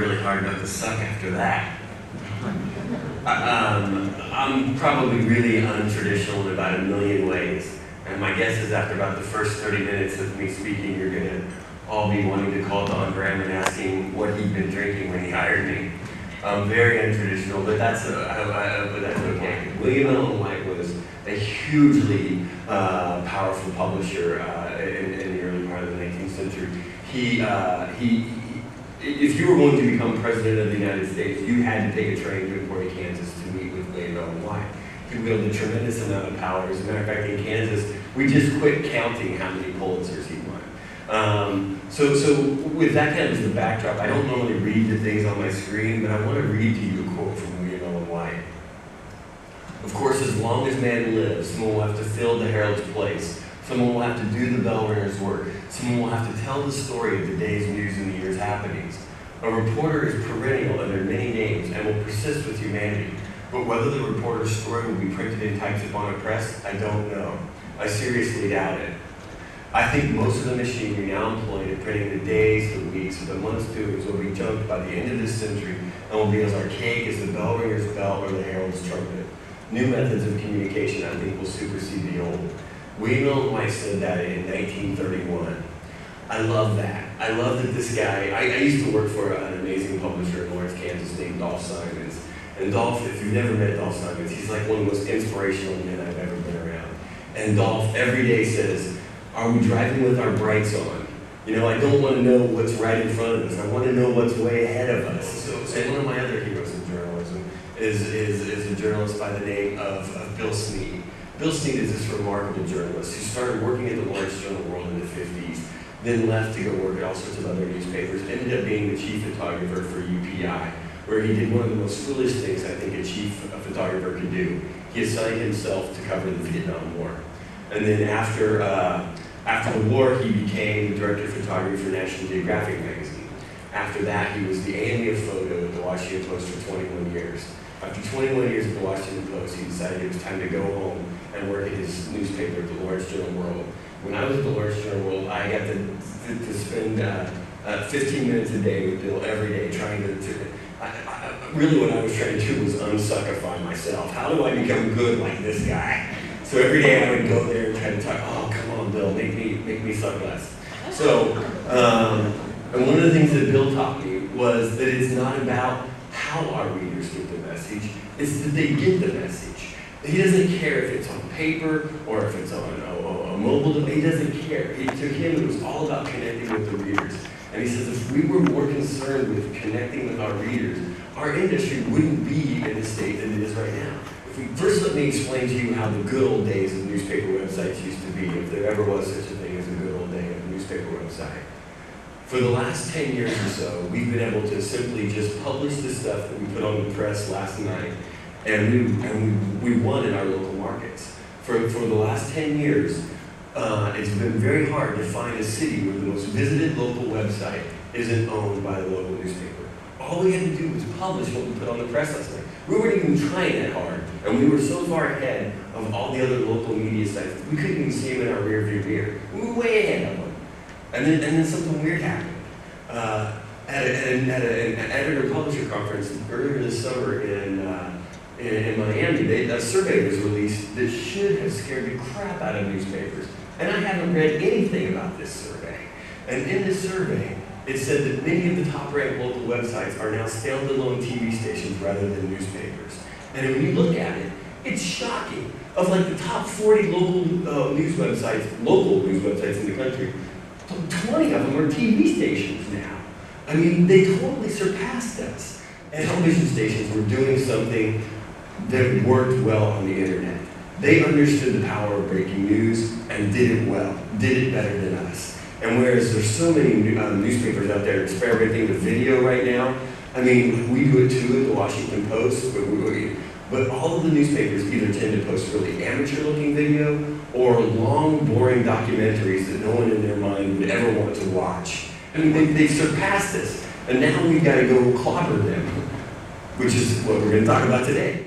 really hard not to suck after that. I'm probably really untraditional in about a million ways. And my guess is after about the first 30 minutes of me speaking, you're going to all be wanting to call Don Graham and asking what he'd been drinking when he hired me. Very untraditional, but that's okay. William Ellen White was a hugely powerful publisher in the early part of the 19th century. If you were going to become president of the United States, you had to take a train to Emporia, Kansas to meet with William Ellen White. He wielded a tremendous amount of power. As a matter of fact, in Kansas, we just quit counting how many Pulitzers he won. So with that kind of as the backdrop, I don't normally read the things on my screen, but I want to read to you a quote from William Ellen White. Of course, as long as man lives, someone will have to fill the herald's place. Someone will have to do the bell ringer's work. Someone will have to tell the story of the day's news and the year's happenings. A reporter is perennial under many names and will persist with humanity. But whether the reporter's story will be printed in types upon a press, I don't know. I seriously doubt it. I think most of the machinery now employed at printing the days, the weeks, or the months' doings will be junked by the end of this century and will be as archaic as the bell ringer's bell or the herald's trumpet. New methods of communication, I think, will supersede the old. William Ellen White said that in 1931. I love that. I love that this guy, I used to work for an amazing publisher in Lawrence, Kansas named Dolph Simons. And Dolph, if you've never met Dolph Simons, he's like one of the most inspirational men I've ever been around. And Dolph every day says, are we driving with our brights on? You know, I don't want to know what's right in front of us. I want to know what's way ahead of us. So one of my other heroes in journalism is a journalist by the name of Bill Snead. Bill Snead is this remarkable journalist who started working at the Lawrence Journal-World in the 50s, then left to go work at all sorts of other newspapers, ended up being the chief photographer for UPI, where he did one of the most foolish things I think a chief photographer could do. He assigned himself to cover the Vietnam War. And then after the war, he became the director of photography for National Geographic magazine. After that, he was the AME of photo at the Washington Post for 21 years. After 21 years at the Washington Post, he decided it was time to go home and work at his newspaper at the Lawrence Journal-World. When I was at the Lawrence Journal-World, I got to spend 15 minutes a day with Bill every day trying really what I was trying to do was unsuckify myself. How do I become good like this guy? So every day I would go there and try to talk, oh, come on, Bill, make me suck less. So, and one of the things that Bill taught me was that it's not about how our readers get the message, it's that they get the message. He doesn't care if it's on paper or if it's on a mobile device, he doesn't care. To him, it was all about connecting with the readers. And he says if we were more concerned with connecting with our readers, our industry wouldn't be in the state that it is right now. First, let me explain to you how the good old days of newspaper websites used to be, if there ever was such a thing as a good old day of a newspaper website. For the last 10 years or so, we've been able to simply just publish the stuff that we put on the press last night, and we won in our local markets. For the last 10 years, it's been very hard to find a city where the most visited local website isn't owned by the local newspaper. All we had to do was publish what we put on the press last night. We weren't even trying that hard, and we were so far ahead of all the other local media sites, we couldn't even see them in our rearview mirror. We were way ahead of them. And then something weird happened. At an editor-publisher conference earlier this summer in Miami, a survey was released that should have scared the crap out of newspapers. And I haven't read anything about this survey. And in this survey, it said that many of the top-ranked local websites are now standalone TV stations rather than newspapers. And when you look at it, it's shocking. Of like the top 40 local news websites in the country, 20 of them are TV stations now. I mean, they totally surpassed us. And television stations were doing something that worked well on the internet. They understood the power of breaking news and did it well, did it better than us. And whereas there's so many newspapers out there experimenting with video right now, I mean, we do it too at the Washington Post, but all of the newspapers either tend to post really amateur-looking video or long, boring documentaries that no one in their mind would ever want to watch. I mean, they've surpassed us, and now we've got to go clobber them, which is what we're going to talk about today.